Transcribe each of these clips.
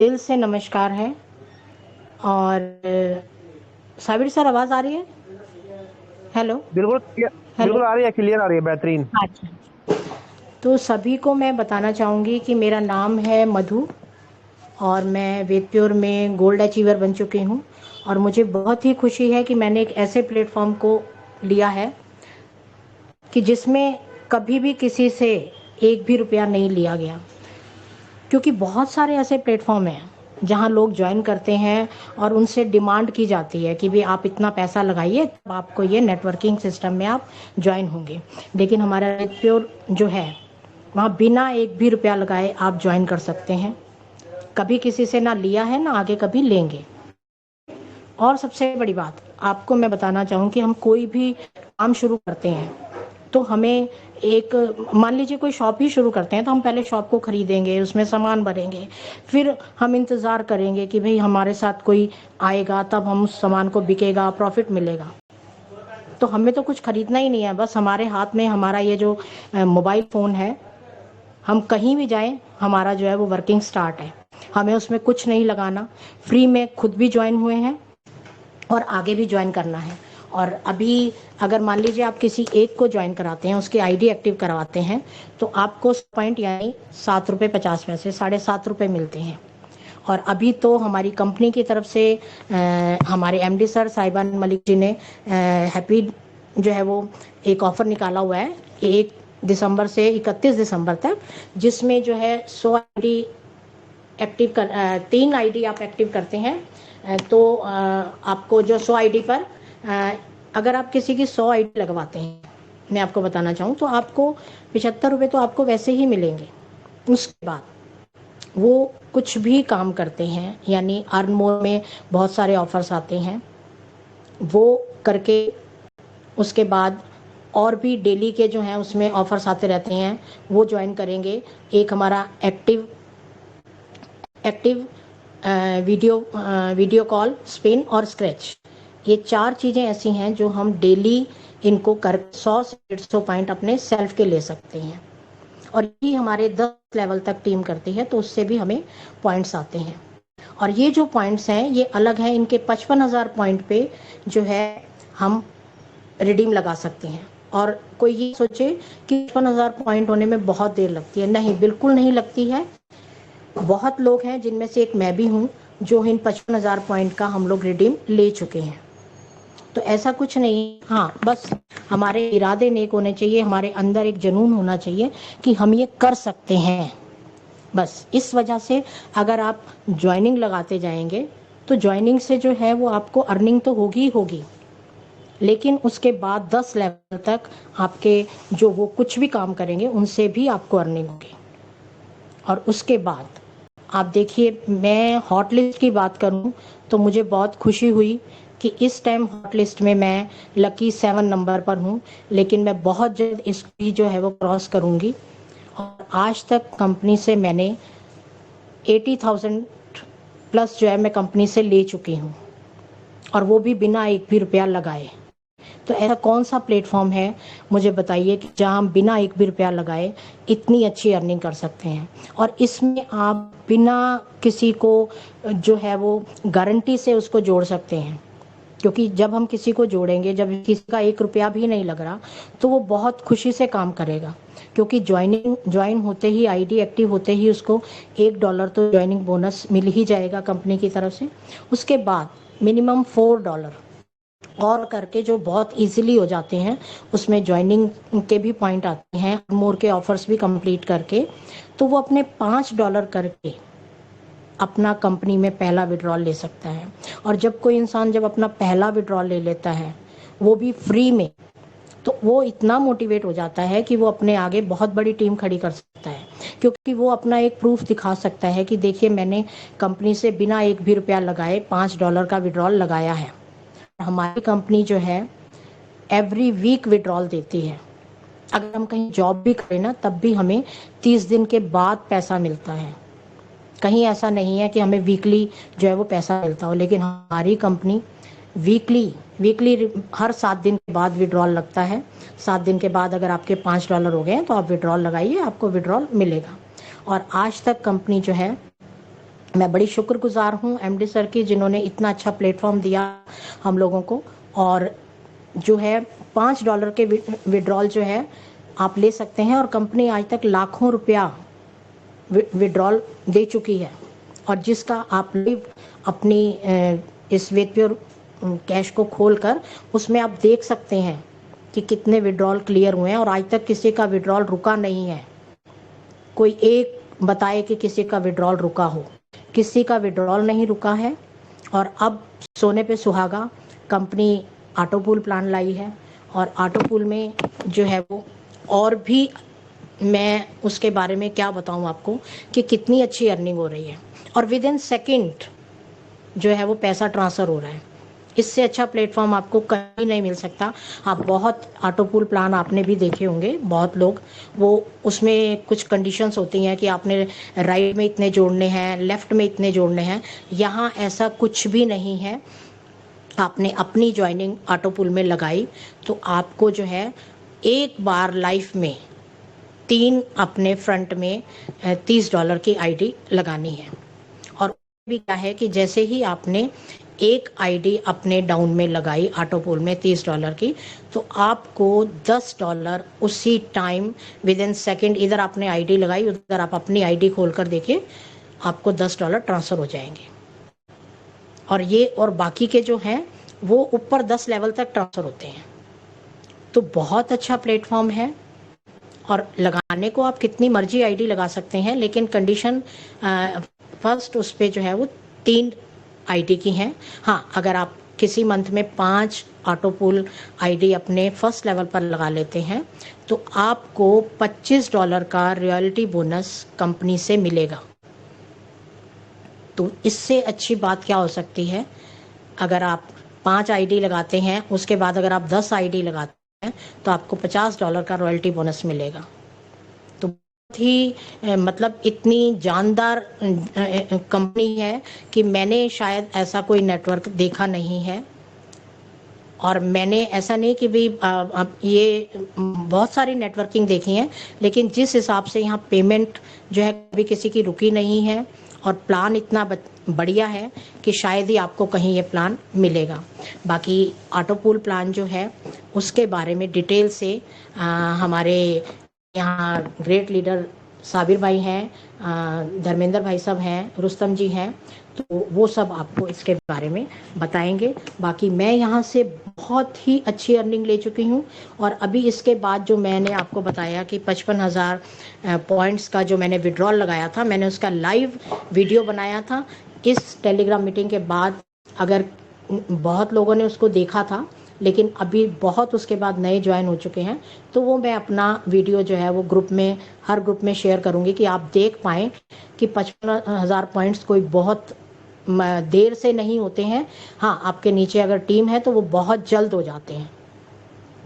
दिल से नमस्कार है। और साबिर सर, आवाज़ आ रही है? हेलो। बिल्कुल हेलो। बिल्कुल आ रही है, क्लियर आ रही है, बेहतरीन। अच्छा। तो सभी को मैं बताना चाहूँगी कि मेरा नाम है मधु, और मैं वेदप्योर में गोल्ड अचीवर बन चुकी हूँ। और मुझे बहुत ही खुशी है कि मैंने एक ऐसे प्लेटफॉर्म को लिया है कि जिसमें कभी भी किसी से एक भी रुपया नहीं लिया गया। क्योंकि बहुत सारे ऐसे प्लेटफॉर्म हैं जहां लोग ज्वाइन करते हैं और उनसे डिमांड की जाती है कि भाई आप इतना पैसा लगाइए तब आपको ये नेटवर्किंग सिस्टम में आप ज्वाइन होंगे। लेकिन हमारा रेडप्योर जो है, वहाँ बिना एक भी रुपया लगाए आप ज्वाइन कर सकते हैं। कभी किसी से ना लिया है, ना आगे कभी लेंगे। और सबसे बड़ी बात आपको मैं बताना चाहूँ कि हम कोई भी काम शुरू करते हैं तो हमें एक, मान लीजिए कोई शॉप ही शुरू करते हैं तो हम पहले शॉप को खरीदेंगे, उसमें सामान भरेंगे, फिर हम इंतज़ार करेंगे कि भाई हमारे साथ कोई आएगा, तब हम उस सामान को बिकेगा, प्रॉफिट मिलेगा। तो हमें तो कुछ खरीदना ही नहीं है, बस हमारे हाथ में हमारा ये जो मोबाइल फ़ोन है, हम कहीं भी जाएं हमारा जो है वो वर्किंग स्टार्ट है। हमें उसमें कुछ नहीं लगाना, फ्री में खुद भी ज्वाइन हुए हैं और आगे भी ज्वाइन करना है। और अभी अगर मान लीजिए आप किसी एक को ज्वाइन कराते हैं, उसकी आईडी एक्टिव करवाते हैं, तो आपको पॉइंट यानी 7 रुपये 50 पैसे, 7.5 रुपये मिलते हैं। और अभी तो हमारी कंपनी की तरफ से हमारे एमडी सर साहिबान मलिक जी ने हैप्पी जो है वो एक ऑफ़र निकाला हुआ है 1 दिसंबर से 31 दिसंबर तक, जिसमें जो है 100 आईडी एक्टिव कर 3 आईडी आप एक्टिव करते हैं, तो आपको जो 100 आईडी पर अगर आप किसी की 100 आईडी लगवाते हैं, मैं आपको बताना चाहूँ तो आपको 75 रुपये तो आपको वैसे ही मिलेंगे। उसके बाद वो कुछ भी काम करते हैं, यानी अर्न मोर में बहुत सारे ऑफर्स आते हैं, वो करके उसके बाद और भी डेली के जो हैं उसमें ऑफर्स आते रहते हैं, वो ज्वाइन करेंगे। एक हमारा active active video call, spin और स्क्रैच, ये 4 चीज़ें ऐसी हैं जो हम डेली इनको कर 100 से 150 पॉइंट अपने सेल्फ के ले सकते हैं। और ये हमारे 10 लेवल तक टीम करती है, तो उससे भी हमें पॉइंट्स आते हैं। और ये जो पॉइंट्स हैं ये अलग है, इनके 55,000 पॉइंट पे जो है हम रिडीम लगा सकते हैं। और कोई ये सोचे कि 55,000 पॉइंट होने में बहुत देर लगती है, नहीं, बिल्कुल नहीं लगती है। बहुत लोग हैं, जिनमें से एक मैं भी हूँ, जो इन 55,000 पॉइंट का हम लोग रिडीम ले चुके हैं। तो ऐसा कुछ नहीं, हाँ बस हमारे इरादे नेक होने चाहिए, हमारे अंदर एक जुनून होना चाहिए कि हम ये कर सकते हैं। बस इस वजह से अगर आप ज्वाइनिंग लगाते जाएंगे तो ज्वाइनिंग से जो है वो आपको अर्निंग तो होगी ही होगी, लेकिन उसके बाद 10 लेवल तक आपके जो वो कुछ भी काम करेंगे उनसे भी आपको अर्निंग होगी। और उसके बाद आप देखिए, मैं हॉट लिस्ट की बात करूं तो मुझे बहुत खुशी हुई कि इस टाइम हॉट लिस्ट में मैं लकी 7 नंबर पर हूं, लेकिन मैं बहुत जल्द इसकी जो है वो क्रॉस करूंगी। और आज तक कंपनी से मैंने 80,000 प्लस जो है मैं कंपनी से ले चुकी हूँ, और वो भी बिना एक भी रुपया लगाए। तो ऐसा कौन सा प्लेटफॉर्म है, मुझे बताइए, कि जहां हम बिना एक भी रुपया लगाए इतनी अच्छी अर्निंग कर सकते हैं। और इसमें आप बिना किसी को जो है वो गारंटी से उसको जोड़ सकते हैं। क्योंकि जब हम किसी को जोड़ेंगे, जब किसी का एक रुपया भी नहीं लग रहा, तो वो बहुत खुशी से काम करेगा। क्योंकि ज्वाइन होते ही, आईडी एक्टिव होते ही उसको $1 तो ज्वाइनिंग बोनस मिल ही जाएगा कंपनी की तरफ से। उसके बाद मिनिमम $4 और करके जो बहुत इजीली हो जाते हैं, उसमें ज्वाइनिंग के भी पॉइंट आते हैं, मोर के ऑफर्स भी कंप्लीट करके, तो वो अपने $5 करके अपना कंपनी में पहला विड्रॉल ले सकता है। और जब कोई इंसान जब अपना पहला विड्रॉल ले लेता है, वो भी फ्री में, तो वो इतना मोटिवेट हो जाता है कि वो अपने आगे बहुत बड़ी टीम खड़ी कर सकता है। क्योंकि वो अपना एक प्रूफ दिखा सकता है कि देखिए, मैंने कंपनी से बिना एक भी रुपया लगाए $5 का विड्रॉल लगाया है। हमारी कंपनी जो है एवरी वीक विड्रॉल देती है। अगर हम कहीं जॉब भी करें ना, तब भी हमें 30 दिन के बाद पैसा मिलता है। कहीं ऐसा नहीं है कि हमें वीकली जो है वो पैसा मिलता हो, लेकिन हमारी कंपनी वीकली वीकली हर 7 दिन के बाद विड्रॉल लगता है। 7 दिन के बाद अगर आपके $5 हो गए हैं तो आप विड्रॉल लगाइए, आपको विड्रॉल मिलेगा। और आज तक कंपनी जो है मैं बड़ी शुक्रगुजार हूँ एमडी सर की, जिन्होंने इतना अच्छा प्लेटफॉर्म दिया हम लोगों को। और जो है $5 के विड्रॉल जो है आप ले सकते हैं, और कंपनी आज तक लाखों रुपया विड्रॉल दे चुकी है, और जिसका आप अपनी इस वेदप्योर कैश को खोलकर उसमें आप देख सकते हैं कि कितने विड्रॉल क्लियर हुए हैं, और आज तक किसी का विड्रॉल रुका नहीं है। कोई एक बताए कि किसी का विड्रॉल रुका हो, किसी का विड्रॉल नहीं रुका है। और अब सोने पे सुहागा कंपनी ऑटो पूल प्लान लाई है, और ऑटो पूल में जो है वो और भी, मैं उसके बारे में क्या बताऊं आपको कि कितनी अच्छी अर्निंग हो रही है, और विद इन सेकेंड जो है वो पैसा ट्रांसफ़र हो रहा है। इससे अच्छा प्लेटफॉर्म आपको कहीं नहीं मिल सकता। आप बहुत ऑटो पूल प्लान आपने भी देखे होंगे, बहुत लोग, वो उसमें कुछ कंडीशंस होती हैं कि आपने राइट में इतने जोड़ने हैं, लेफ्ट में इतने जोड़ने हैं। यहाँ ऐसा कुछ भी नहीं है। आपने अपनी ज्वाइनिंग ऑटो पूल में लगाई तो आपको जो है एक बार लाइफ में 3 अपने फ्रंट में $30 की आईडी लगानी है। और भी क्या है कि जैसे ही आपने एक आईडी अपने डाउन में लगाई ऑटो पूल में $30 की, तो आपको $10 उसी टाइम विद इन सेकेंड, इधर आपने आईडी लगाई, उधर आप अपनी आईडी खोलकर देखिए, आपको $10 ट्रांसफ़र हो जाएंगे। और ये और बाकी के जो हैं वो ऊपर 10 लेवल तक ट्रांसफ़र होते हैं। तो बहुत अच्छा प्लेटफॉर्म है, और लगाने को आप कितनी मर्जी आईडी लगा सकते हैं, लेकिन कंडीशन फर्स्ट उस पर जो है वो 3 आईडी की हैं। हाँ, अगर आप किसी मंथ में 5 ऑटो पूल आईडी अपने फर्स्ट लेवल पर लगा लेते हैं तो आपको $25 का रॉयल्टी बोनस कंपनी से मिलेगा। तो इससे अच्छी बात क्या हो सकती है? अगर आप 5 आईडी लगाते हैं, उसके बाद अगर आप 10 आईडी लगाते हैं तो आपको $50 का रॉयल्टी बोनस मिलेगा। तो बहुत ही मतलब इतनी जानदार कंपनी है कि मैंने शायद ऐसा कोई नेटवर्क देखा नहीं है। और मैंने ऐसा नहीं कि भाई अब ये बहुत सारी नेटवर्किंग देखी है, लेकिन जिस हिसाब से यहाँ पेमेंट जो है कभी किसी की रुकी नहीं है, और प्लान इतना बढ़िया है कि शायद ही आपको कहीं ये प्लान मिलेगा। बाकी ऑटो पूल प्लान जो है उसके बारे में डिटेल से हमारे यहाँ ग्रेट लीडर साबिर भाई हैं, धर्मेंद्र भाई साहब हैं, रुस्तम जी हैं, तो वो सब आपको इसके बारे में बताएंगे। बाकी मैं यहाँ से बहुत ही अच्छी अर्निंग ले चुकी हूँ, और अभी इसके बाद जो मैंने आपको बताया कि 55,000 पॉइंट्स का जो मैंने विड्रॉल लगाया था, मैंने उसका लाइव वीडियो बनाया था इस टेलीग्राम मीटिंग के बाद। अगर बहुत लोगों ने उसको देखा था, लेकिन अभी बहुत उसके बाद नए ज्वाइन हो चुके हैं, तो वो मैं अपना वीडियो जो है वो ग्रुप में, हर ग्रुप में शेयर करूंगी कि आप देख पाएँ कि 55,000 पॉइंट्स कोई बहुत देर से नहीं होते हैं। हाँ, आपके नीचे अगर टीम है तो वो बहुत जल्द हो जाते हैं।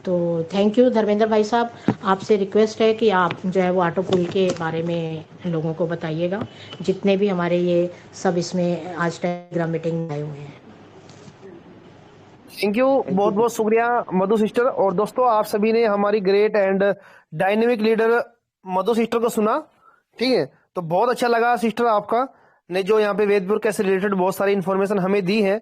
तो थैंक यू धर्मेंद्र भाई साहब, आपसे रिक्वेस्ट है कि आप जो है वो ऑटो पूल के बारे में लोगों को बताइएगा, जितने भी हमारे ये सब इसमें आज टेलीग्राम मीटिंग आए हुए हैं। थैंक यू, बहुत बहुत शुक्रिया मधु सिस्टर। और दोस्तों, आप सभी ने हमारी great and dynamic leader Madhu sister को सुना, ठीक है? तो बहुत अच्छा लगा सिस्टर आपका ने जो यहाँ पे वेदपुर कैसे रिलेटेड बहुत सारी इन्फॉर्मेशन हमें दी है।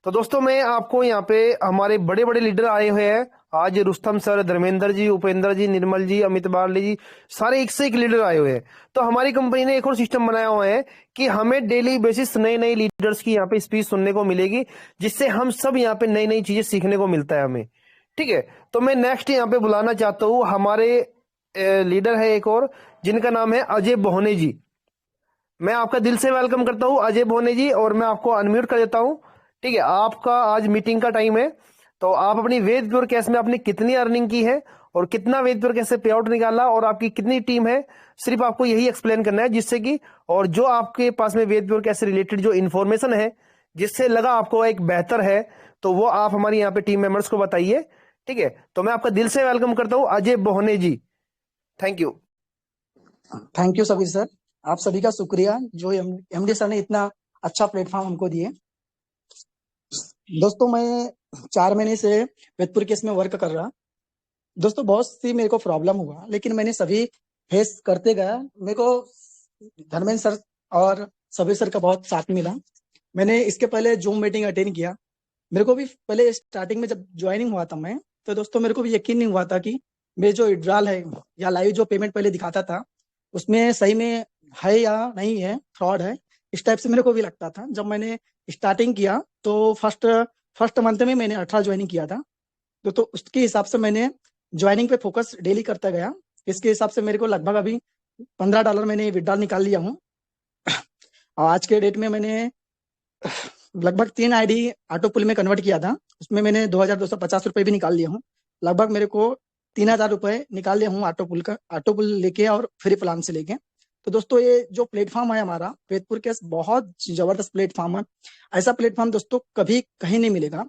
तो दोस्तों, मैं आपको यहाँ पे हमारे बड़े बड़े लीडर आए हुए हैं आज, रुस्तम सर, धर्मेंद्र जी, उपेंद्र जी, निर्मल जी, अमित बारले जी, सारे एक से एक लीडर आए हुए हैं। तो हमारी कंपनी ने एक और सिस्टम बनाया हुआ है कि हमें डेली बेसिस नए नए लीडर्स की यहाँ पे स्पीच सुनने को मिलेगी, जिससे हम सब यहाँ पे नई नई चीजें सीखने को मिलता है हमें, ठीक है? तो मैं नेक्स्ट यहाँ पे बुलाना चाहता हूँ, हमारे लीडर है एक और, जिनका नाम है अजय बोहने जी। मैं आपका दिल से वेलकम करता हूँ अजय बोहने जी, और मैं आपको अनम्यूट कर देता हूँ, ठीक है? आपका आज मीटिंग का टाइम है, तो आप अपनी वेद प्योर कैश में आपने कितनी अर्निंग की है और कितना वेद प्योर कैश से पे आउट निकाला और आपकी कितनी टीम है, सिर्फ आपको यही एक्सप्लेन करना है, जिससे कि और जो आपके पास में वेद प्योर कैश से रिलेटेड जो इन्फॉर्मेशन है जिससे लगा आपको एक बेहतर है, तो वो आप हमारी यहाँ पे टीम मेंबर्स को बताइए, ठीक है? तो मैं आपका दिल से वेलकम करता हूँ Ajay Bohne ji. Thank you. Thank you Sabir sir, आप सभी का शुक्रिया जो एमडी सर ने इतना अच्छा प्लेटफॉर्म हमको दिए। दोस्तों, मैं 4 महीने से वेदपुर केस में वर्क कर रहा। दोस्तों, बहुत सी मेरे को प्रॉब्लम हुआ, लेकिन मैंने सभी फेस करते गया। मेरे को धर्मेंद्र सर और सबीर सर का बहुत साथ मिला। मैंने इसके पहले जूम मीटिंग अटेंड किया। मेरे को भी पहले स्टार्टिंग में जब ज्वाइनिंग हुआ था मैं, तो दोस्तों मेरे को भी यकीन नहीं हुआ था कि मेरे जो विड्रॉल है या लाइव जो पेमेंट पहले दिखाता था उसमें सही में है या नहीं है, फ्रॉड है, इस टाइप से मेरे को भी लगता था। जब मैंने स्टार्टिंग किया तो फर्स्ट फर्स्ट मंथ में मैंने 18 ज्वाइनिंग किया था। तो उसके हिसाब से मैंने ज्वाइनिंग पे फोकस डेली करता गया। इसके हिसाब से मेरे को लगभग अभी $15 मैंने विड्रॉल निकाल लिया हूँ। और आज के डेट में मैंने लगभग 3 आईडी ऑटो पुल में कन्वर्ट किया था। उसमें मैंने 2250 रुपये भी निकाल लिया हूँ। लगभग मेरे को 3000 रुपये निकाल लिया हूँ ऑटो पुल लेके और फ्री प्लान से लेके। तो दोस्तों ये जो प्लेटफॉर्म है हमारा वेदपुर केस, बहुत जबरदस्त प्लेटफॉर्म है। ऐसा प्लेटफॉर्म दोस्तों कभी कहीं नहीं मिलेगा।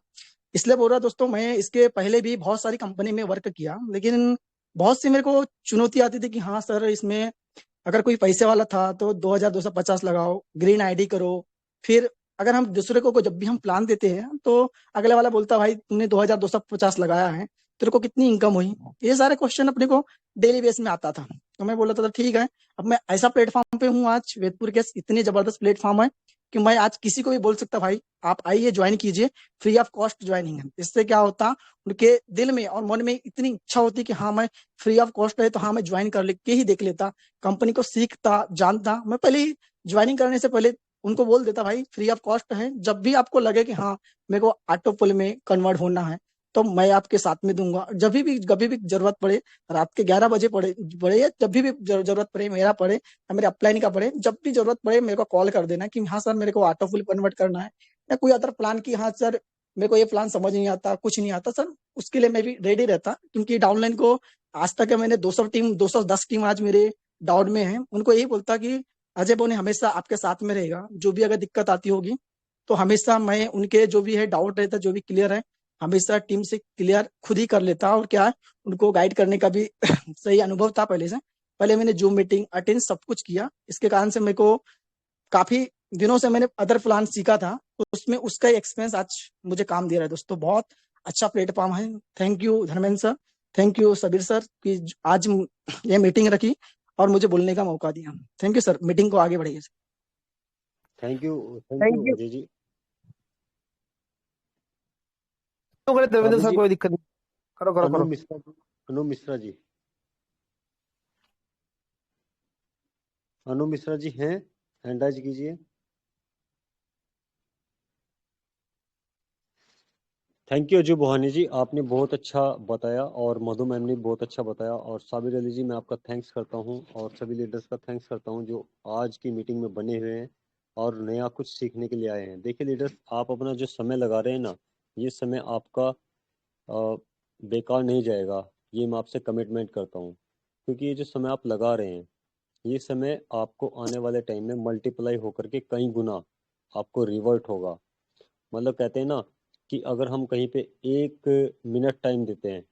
इसलिए बोल रहा दोस्तों, मैं इसके पहले भी बहुत सारी कंपनी में वर्क किया, लेकिन बहुत सी मेरे को चुनौती आती थी कि हाँ सर, इसमें अगर कोई पैसे वाला था तो 2250 लगाओ, ग्रीन आईडी करो। फिर अगर हम दूसरे को जब भी हम प्लान देते हैं तो अगले वाला बोलता भाई तुमने 2250 लगाया है, तेरे को कितनी इनकम हुई। ये सारे क्वेश्चन अपने को डेली बेस में आता था। तो मैं बोला था ठीक है, अब मैं ऐसा प्लेटफॉर्म पे हूँ आज, वेदपुर के इतनी जबरदस्त प्लेटफॉर्म है कि मैं आज किसी को भी बोल सकता भाई आप आइए ज्वाइन कीजिए, फ्री ऑफ कॉस्ट ज्वाइनिंग है। इससे क्या होता, उनके दिल में और मन में इतनी इच्छा होती कि हाँ मैं फ्री ऑफ कॉस्ट है तो हाँ मैं ज्वाइन कर के ही देख लेता, कंपनी को सीखता जानता। मैं पहले ही ज्वाइनिंग करने से पहले उनको बोल देता भाई फ्री ऑफ कॉस्ट है, जब भी आपको लगे कि हाँ मेरे को ऑटो पुल में कन्वर्ट होना है तो मैं आपके साथ में दूंगा। जब भी कभी भी जरूरत पड़े, रात के 11 बजे पड़े या जब भी जरूरत पड़े, मेरा पड़े या मेरे अपलाइन का पड़े, जब भी जरूरत पड़े मेरे को कॉल कर देना कि हाँ सर मेरे को ऑटो पुल कन्वर्ट करना है, या कोई अदर प्लान की हाँ सर मेरे को ये प्लान समझ नहीं आता, कुछ नहीं आता सर, उसके लिए मैं भी रेडी रहता। क्योंकि डाउनलाइन को आज तक मैंने 210 टीम आज मेरे डाउन में है, उनको यही बोलता कि अजय बोने हमेशा आपके साथ में रहेगा, जो भी अगर दिक्कत आती होगी तो हमेशा मैं उनके जो भी है डाउट रहता जो भी क्लियर है हमेशा टीम से क्लियर खुद ही कर लेता। और क्या है, उनको गाइड करने का भी सही अनुभव था पहले से। पहले मैंने जूम मीटिंग अटेंड सब कुछ किया, इसके कारण से मेरे को काफी दिनों से मैंने अदर प्लान सीखा था, तो उसमें उसका एक्सपीरियंस आज मुझे काम दे रहा है। दोस्तों बहुत अच्छा प्लेटफॉर्म है। Thank you Dharmendra sir, thank you Sabir sir कि आज ये मीटिंग रखी और मुझे बोलने का मौका दिया। थैंक यू सर, मीटिंग को आगे बढ़ाइए। Thank you thank you. Ajay ji. तो करे देवेंद्र साबिर सर, जी, कोई दिक्कत नहीं, करो करो अनु करो। मिश्रा जी, अनु मिश्रा जी, अनु मिश्रा जी हैं, हैंड राइज कीजिए। थैंक यू अजय बोहानी जी, आपने बहुत अच्छा बताया और मधु मैम ने बहुत अच्छा बताया। और साबिर अली जी, मैं आपका थैंक्स करता हूं और सभी लीडर्स का थैंक्स करता हूं जो आज की मीटिंग में बने हुए हैं और नया कुछ सीखने के लिए आए हैं। देखिए लीडर्स, आप अपना जो समय लगा रहे हैं ना, ये समय आपका बेकार नहीं जाएगा, ये मैं आपसे कमिटमेंट करता हूँ। क्योंकि ये जो समय आप लगा रहे हैं, ये समय आपको आने वाले टाइम में मल्टीप्लाई होकर के कई गुना आपको रिवर्ट होगा। मतलब कहते हैं ना कि अगर हम कहीं पे 1 मिनट टाइम देते हैं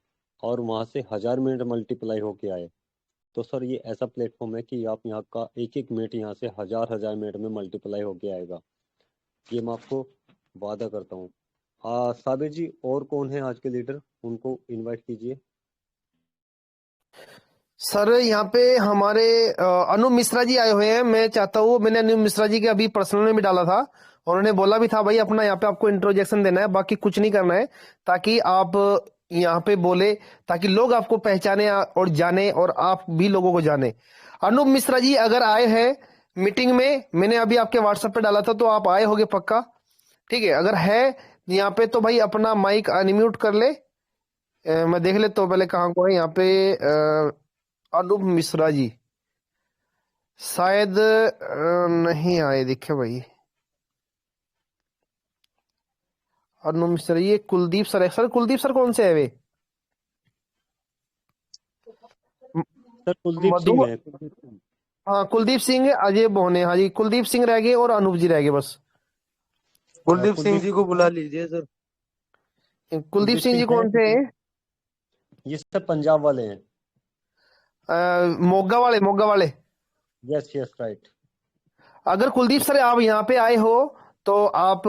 और वहाँ से 1000 मिनट मल्टीप्लाई होके आए, तो सर ये ऐसा प्लेटफॉर्म है कि आप यहाँ का 1-1 मिनट यहाँ से 1000-1000 मिनट में मल्टीप्लाई होके आएगा। ये मैं आपको वादा करता हूँ। साबिर जी, और कौन है आज के लीडर, उनको इनवाइट कीजिए। सर यहाँ पे हमारे अनु मिश्रा जी आए हुए हैं। मैं चाहता हूँ, मैंने अनु मिश्रा जी के अभी पर्सनल में भी डाला था, उन्होंने बोला भी था भाई अपना यहाँ पे आपको इंट्रोजेक्शन देना है, बाकी कुछ नहीं करना है, ताकि आप यहाँ पे बोले, ताकि लोग आपको पहचाने और जाने और आप भी लोगों को जाने। अनु मिश्रा जी अगर आए हैं मीटिंग में, मैंने अभी आपके व्हाट्सएप पे डाला था, तो आप आए होगे पक्का, ठीक है। अगर है यहाँ पे तो भाई अपना माइक अनम्यूट कर ले। मैं देख लेता हूँ पहले कहाँ को है यहाँ पे। अनूप मिश्रा जी शायद नहीं आए दिखे भाई। अनूप मिश्रा, ये कुलदीप सर है। सर कुलदीप सर कौन से है वे? सर कुलदीप मधु, सिंह है, कुलदीप सिंह। हाँ कुलदीप सिंह, अजय बोहने, हाँ जी कुलदीप सिंह रह गए और अनूप जी रह गए बस। कुलदीप सिंह कुलदीप जी को बुला लीजिए सर। कुलदीप सिंह जी कौन से हैं? ये सब पंजाब वाले हैं। मोगा वाले, मोगा वाले। Yes yes right. अगर कुलदीप सर आप यहाँ पे आए हो तो आप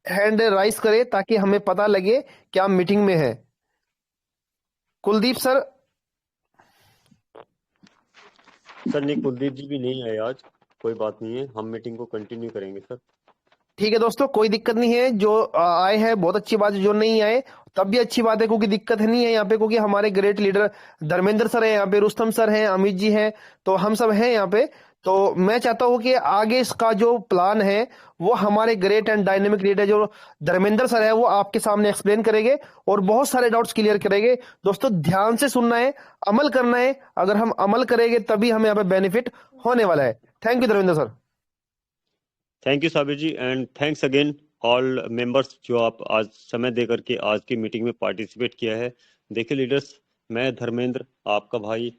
हैंड राइज करें ताकि हमें पता लगे कि आप मीटिंग में हैं। कुलदीप सर, सर नहीं, कुलदीप जी भी नहीं आए आज। कोई बात नहीं है, हम मीटिंग को कंटिन्यू करेंगे सर। ठीक है दोस्तों, कोई दिक्कत नहीं है। जो आए हैं बहुत अच्छी बात है, जो नहीं आए तब भी अच्छी बात है, क्योंकि दिक्कत नहीं है यहाँ पे, क्योंकि हमारे ग्रेट लीडर धर्मेंद्र सर हैं यहाँ पे, रुस्तम सर हैं, अमित जी हैं, तो हम सब हैं यहाँ पे। तो मैं चाहता हूँ कि आगे इसका जो प्लान है वो हमारे ग्रेट एंड डायनेमिक लीडर जो धर्मेंद्र सर है वो आपके सामने एक्सप्लेन करेंगे और बहुत सारे डाउट्स क्लियर करेंगे। दोस्तों ध्यान से सुनना है, अमल करना है। अगर हम अमल करेंगे तभी हमें यहाँ पे बेनिफिट होने वाला है। Thank you Dharmendra sir. Thank you Sabir ji, and thanks again all members जो आप आज समय दे करके आज की मीटिंग में पार्टिसिपेट किया है। देखिए लीडर्स, मैं धर्मेंद्र आपका भाई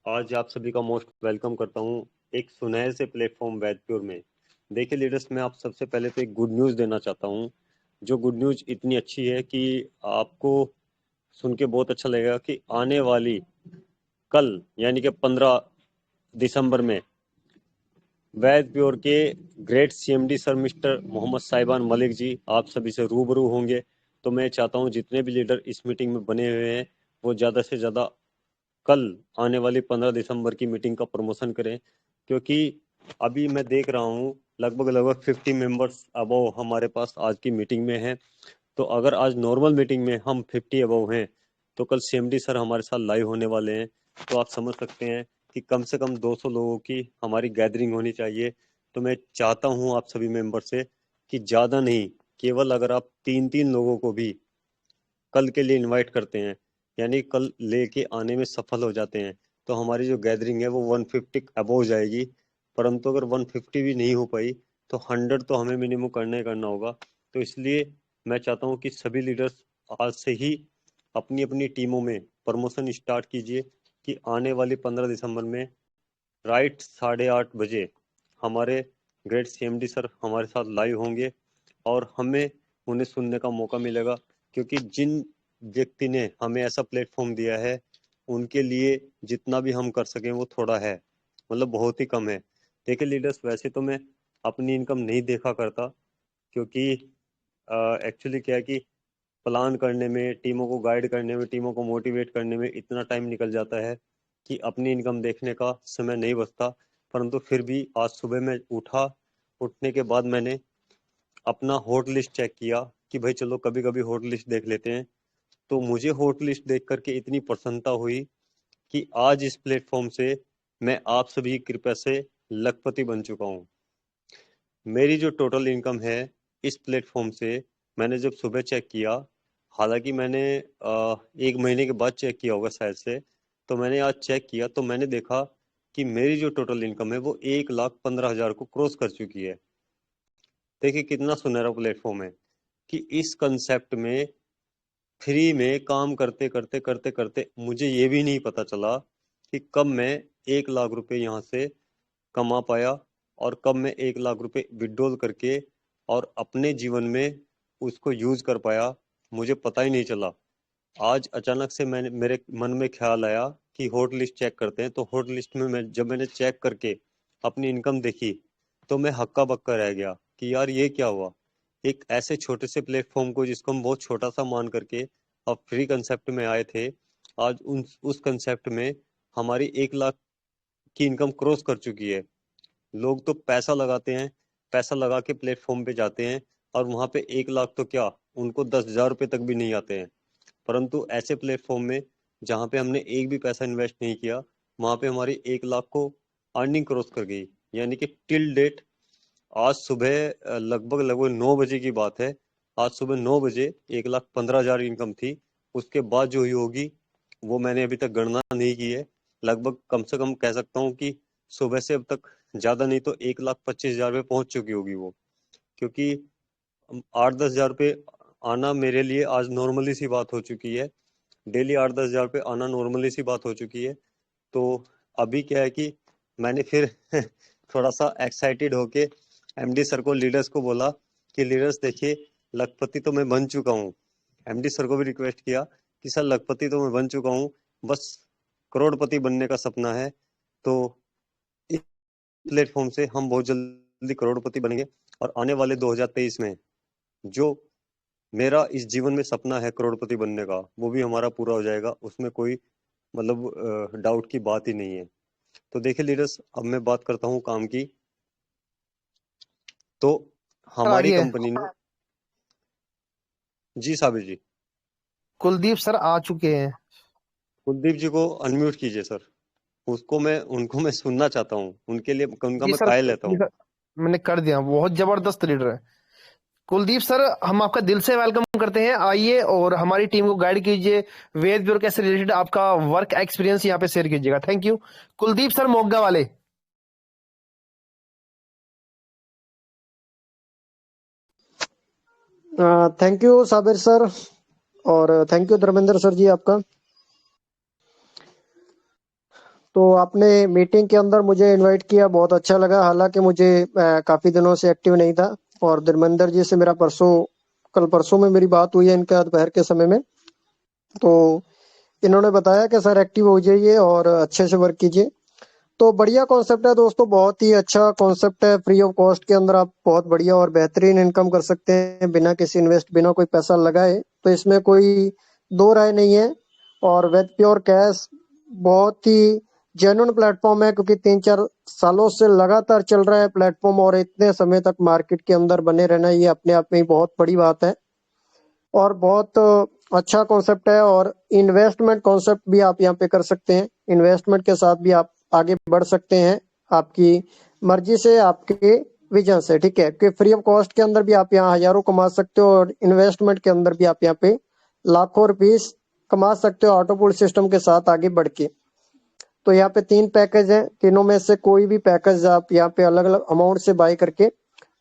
आज आप सभी का मोस्ट वेलकम करता हूँ एक सुनहरे से प्लेटफॉर्म वैदप्योर में। देखिए लीडर्स, मैं आप सबसे पहले तो एक गुड न्यूज़ देना चाहता हूँ, जो गुड न्यूज़ इतनी अच्छी है कि आपको सुन के बहुत अच्छा लगेगा कि आने वाली कल यानी कि 15 दिसंबर में वैद प्योर के great CMD sir mister Mohammad साहिबान मलिक जी आप सभी से रूबरू होंगे। तो मैं चाहता हूं जितने भी लीडर इस मीटिंग में बने हुए हैं वो ज़्यादा से ज़्यादा कल आने वाली 15 दिसंबर की मीटिंग का प्रमोशन करें, क्योंकि अभी मैं देख रहा हूं लगभग 50 मेंबर्स अबव हमारे पास आज की मीटिंग में हैं। तो अगर आज नॉर्मल मीटिंग में हम 50 अबव हैं तो कल सीएमडी सर हमारे साथ लाइव होने वाले हैं। तो आप समझ सकते हैं कि कम से कम 200 लोगों की हमारी गैदरिंग होनी चाहिए। तो मैं चाहता हूं आप सभी मेंबर से कि ज़्यादा नहीं, केवल अगर आप 3-3 लोगों को भी कल के लिए इनवाइट करते हैं, यानी कल लेके आने में सफल हो जाते हैं, तो हमारी जो गैदरिंग है वो 150 अबव जाएगी। परंतु अगर 150 भी नहीं हो पाई तो 100 तो हमें मिनिमम करना ही करना होगा। तो इसलिए मैं चाहता हूँ कि सभी लीडर्स आज से ही अपनी अपनी टीमों में प्रमोशन स्टार्ट कीजिए कि आने वाली 15 दिसंबर में राइट 8:30 बजे हमारे ग्रेट सीएमडी सर हमारे साथ लाइव होंगे और हमें उन्हें सुनने का मौका मिलेगा, क्योंकि जिन व्यक्ति ने हमें ऐसा प्लेटफॉर्म दिया है उनके लिए जितना भी हम कर सकें वो थोड़ा है, मतलब बहुत ही कम है। देखिए लीडर्स, वैसे तो मैं अपनी इनकम नहीं देखा करता, क्योंकि एक्चुअली क्या है कि प्लान करने में, टीमों को गाइड करने में, टीमों को मोटिवेट करने में इतना टाइम निकल जाता है कि अपनी इनकम देखने का समय नहीं बचता। परंतु फिर भी आज सुबह मैं उठा, उठने के बाद मैंने अपना हॉट लिस्ट चेक किया कि भाई चलो कभी कभी हॉट लिस्ट देख लेते हैं। तो मुझे हॉट लिस्ट देख करके इतनी प्रसन्नता हुई कि आज इस प्लेटफॉर्म से मैं आप सभी की कृपा से लखपति बन चुका हूँ। मेरी जो टोटल इनकम है इस प्लेटफॉर्म से, मैंने जब सुबह चेक किया, हालांकि मैंने 1 महीने के बाद चेक किया होगा शायद से, तो मैंने आज चेक किया तो मैंने देखा कि मेरी जो टोटल इनकम है वो 1,15,000 को क्रॉस कर चुकी है। देखिए कितना सुनहरा प्लेटफॉर्म है कि इस कंसेप्ट में फ्री में काम करते करते करते करते मुझे ये भी नहीं पता चला कि कब मैं 1 लाख रुपए यहाँ से कमा पाया और कब मैं 1 लाख रुपए विड्रॉल करके और अपने जीवन में उसको यूज कर पाया, मुझे पता ही नहीं चला। आज अचानक से मेरे मन में ख्याल आया कि हॉट लिस्ट चेक करते हैं। तो हॉट लिस्ट में जब मैंने चेक करके अपनी इनकम देखी तो मैं हक्का बक्का रह गया कि यार ये क्या हुआ। एक ऐसे छोटे से प्लेटफॉर्म को जिसको हम बहुत छोटा सा मान करके अब फ्री कंसेप्ट में आए थे, आज उस कंसेप्ट में हमारी 1 लाख की इनकम क्रॉस कर चुकी है। लोग तो पैसा लगाते हैं, पैसा लगा के प्लेटफॉर्म पे जाते हैं और वहां पे 1 लाख तो क्या, उनको 10,000 रुपये तक भी नहीं आते हैं। परंतु ऐसे प्लेटफॉर्म में जहाँ पे हमने एक भी पैसा इन्वेस्ट नहीं किया, वहां पे हमारी 1 लाख को अर्निंग क्रॉस कर गई। यानी कि टिल डेट आज सुबह लगभग 9 बजे की बात है, आज सुबह 9 बजे 1,15,000 इनकम थी। उसके बाद जो हुई होगी वो मैंने अभी तक गणना नहीं की है। लगभग कम से कम कह सकता हूँ कि सुबह से अब तक ज्यादा नहीं तो 1,25,000 पे पहुंच चुकी होगी वो, क्योंकि 8-10 हजार पे आना मेरे लिए आज नॉर्मली सी बात हो चुकी है। डेली 8-10 हजार पे आना नॉर्मली सी बात हो चुकी है। तो अभी क्या है कि मैंने फिर थोड़ा सा एक्साइटेड होके एमडी सर को, लीडर्स को बोला कि लीडर्स देखिए लखपति तो मैं बन चुका हूँ। एमडी सर को भी रिक्वेस्ट किया कि सर लखपति तो मैं बन चुका हूँ, बस करोड़पति बनने का सपना है। तो इस प्लेटफॉर्म से हम बहुत जल्दी करोड़पति बनेंगे और आने वाले 2023 में जो मेरा इस जीवन में सपना है करोड़पति बनने का, वो भी हमारा पूरा हो जाएगा। उसमें कोई मतलब डाउट की बात ही नहीं है। तो देखिए लीडर्स, अब मैं बात करता हूँ काम की। तो हमारी आगे कंपनी ने, जी साबिर जी, कुलदीप सर आ चुके हैं। कुलदीप जी को अनम्यूट कीजिए सर। उनको मैं सुनना चाहता हूँ, उनका जी मैं सर, ट्रायल लेता जी हूँ। सर, मैंने कर दिया। बहुत जबरदस्त लीडर है कुलदीप सर। हम आपका दिल से वेलकम करते हैं। आइए और हमारी टीम को गाइड कीजिए। वेद ब्यूरो से रिलेटेड आपका वर्क एक्सपीरियंस यहाँ पे शेयर कीजिएगा। थैंक यू कुलदीप सर, मोग्गा वाले। थैंक यू साबिर सर, और थैंक यू धर्मेंद्र सर जी आपका। तो आपने मीटिंग के अंदर मुझे इनवाइट किया, बहुत अच्छा लगा। हालांकि मुझे काफी दिनों से एक्टिव नहीं था, और धर्मेंद्र जी से मेरा कल परसों में मेरी बात हुई है इनका दोपहर के समय में। तो इन्होंने बताया कि सर एक्टिव हो जाइए और अच्छे से वर्क कीजिए। तो बढ़िया कॉन्सेप्ट है दोस्तों, बहुत ही अच्छा कॉन्सेप्ट है। फ्री ऑफ कॉस्ट के अंदर आप बहुत बढ़िया और बेहतरीन इनकम कर सकते हैं बिना किसी बिना कोई पैसा लगाए। तो इसमें कोई दो राय नहीं है। और वेद प्योर कैश बहुत ही जेन्युइन प्लेटफॉर्म है, क्योंकि 3-4 सालों से लगातार चल रहा है प्लेटफॉर्म, और इतने समय तक मार्केट के अंदर बने रहना ये अपने आप में ही बहुत बड़ी बात है। और बहुत अच्छा कॉन्सेप्ट है। और इन्वेस्टमेंट कॉन्सेप्ट भी आप यहाँ पे कर सकते हैं। इन्वेस्टमेंट के साथ भी आप आगे बढ़ सकते हैं, आपकी मर्जी से, आपके विजन से, ठीक है। कि फ्री ऑफ कॉस्ट के अंदर भी आप यहाँ हजारों कमा सकते हो, और इन्वेस्टमेंट के अंदर भी आप यहाँ पे लाखों रुपीस कमा सकते हो ऑटो पूल सिस्टम के साथ आगे बढ़ के। तो यहाँ पे 3 पैकेज हैं, तीनों में से कोई भी पैकेज आप यहाँ पे अलग अलग अमाउंट से बाय करके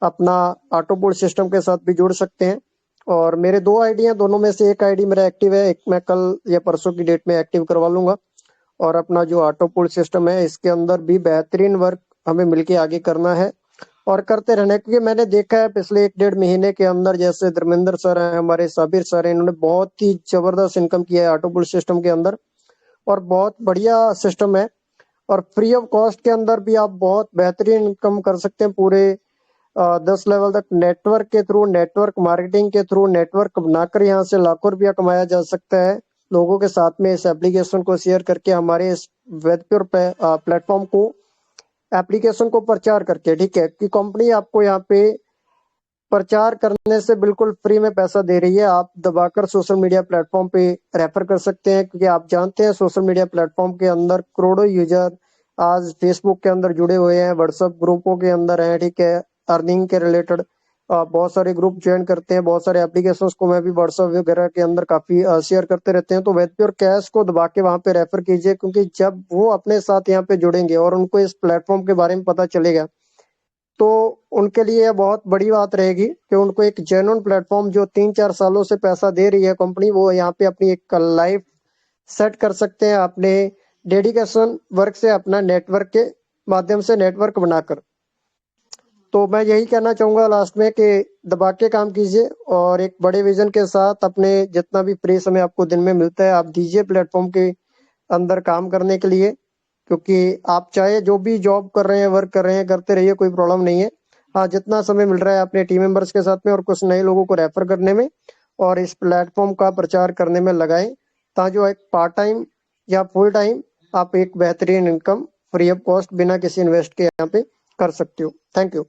अपना ऑटो पूल सिस्टम के साथ भी जुड़ सकते हैं। और मेरे 2 आईडी हैं, दोनों में से एक आईडी मेरा एक्टिव है, एक मैं कल या परसों की डेट में एक्टिव करवा लूंगा। और अपना जो ऑटो पूल सिस्टम है इसके अंदर भी बेहतरीन वर्क हमें मिलके आगे करना है और करते रहना है। क्योंकि मैंने देखा है पिछले 1-1.5 महीने के अंदर, जैसे धर्मेंद्र सर हैं, हमारे साबिर सर हैं, इन्होंने बहुत ही जबरदस्त इनकम किया है ऑटो पूल सिस्टम के अंदर, और बहुत बढ़िया सिस्टम है। और फ्री ऑफ कॉस्ट के अंदर भी आप बहुत बेहतरीन इनकम कर सकते हैं। पूरे 10 लेवल तक नेटवर्क के थ्रू, नेटवर्क मार्केटिंग के थ्रू नेटवर्क बनाकर यहाँ से लाखों रुपया कमाया जा सकता है। लोगों के साथ में इस एप्लीकेशन को शेयर करके, हमारे इस वेदप्योर प्लेटफॉर्म को, एप्लीकेशन को प्रचार करके, ठीक है। कि कंपनी आपको यहाँ पे प्रचार करने से बिल्कुल फ्री में पैसा दे रही है। आप दबाकर सोशल मीडिया प्लेटफॉर्म पे रेफर कर सकते हैं, क्योंकि आप जानते हैं सोशल मीडिया प्लेटफॉर्म के अंदर करोड़ों यूजर आज फेसबुक के अंदर जुड़े हुए हैं, व्हाट्सएप ग्रुपों के अंदर हैं, ठीक है। अर्निंग के रिलेटेड बहुत सारे ग्रुप ज्वाइन करते हैं, बहुत सारे एप्लीकेशंस को मैं भी व्हाट्सएप वगैरह के अंदर काफी शेयर करते रहते हैं। तो वेदप्योर कैश को दबा के वहां पे रेफर कीजिए, क्योंकि जब वो अपने साथ यहाँ पे जुड़ेंगे और उनको इस प्लेटफॉर्म के बारे में पता चलेगा, तो उनके लिए यह बहुत बड़ी बात रहेगी कि उनको एक जेन्युइन प्लेटफॉर्म, जो 3-4 सालों से पैसा दे रही है कंपनी, वो यहाँ पे अपनी एक लाइफ सेट कर सकते हैं अपने डेडिकेशन वर्क से, अपना नेटवर्क के माध्यम से नेटवर्क बनाकर। तो मैं यही कहना चाहूंगा लास्ट में कि दबा के काम कीजिए, और एक बड़े विजन के साथ अपने जितना भी फ्री समय आपको दिन में मिलता है आप दीजिए प्लेटफॉर्म के अंदर काम करने के लिए। क्योंकि आप चाहे जो भी जॉब कर रहे हैं, वर्क कर रहे हैं, करते रहिए, कोई प्रॉब्लम नहीं है। हाँ, जितना समय मिल रहा है अपने टीम मेंबर्स के साथ में और कुछ नए लोगों को रेफर करने में और इस प्लेटफॉर्म का प्रचार करने में लगाएं, ताकि जो एक पार्ट टाइम या फुल टाइम आप एक बेहतरीन इनकम फ्री ऑफ कॉस्ट बिना किसी इन्वेस्ट के यहाँ पे कर सकते हो। Thank you.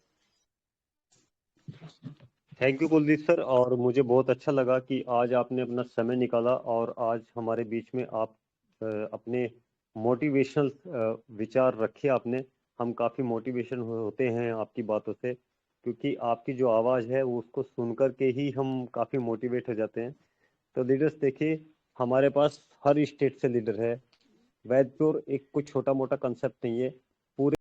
Thank you Kuldeep sir, और मुझे बहुत अच्छा लगा कि आज आपने अपना समय निकाला और आज हमारे बीच में आप अपने मोटिवेशनल विचार रखे आपने। हम काफ़ी मोटिवेशन होते हैं आपकी बातों से, क्योंकि आपकी जो आवाज़ है वो उसको सुनकर के ही हम काफ़ी मोटिवेट हो जाते हैं। तो लीडर्स देखिए, हमारे पास हर स्टेट से लीडर है। वेदप्योर एक कुछ छोटा मोटा कंसेप्ट नहीं है,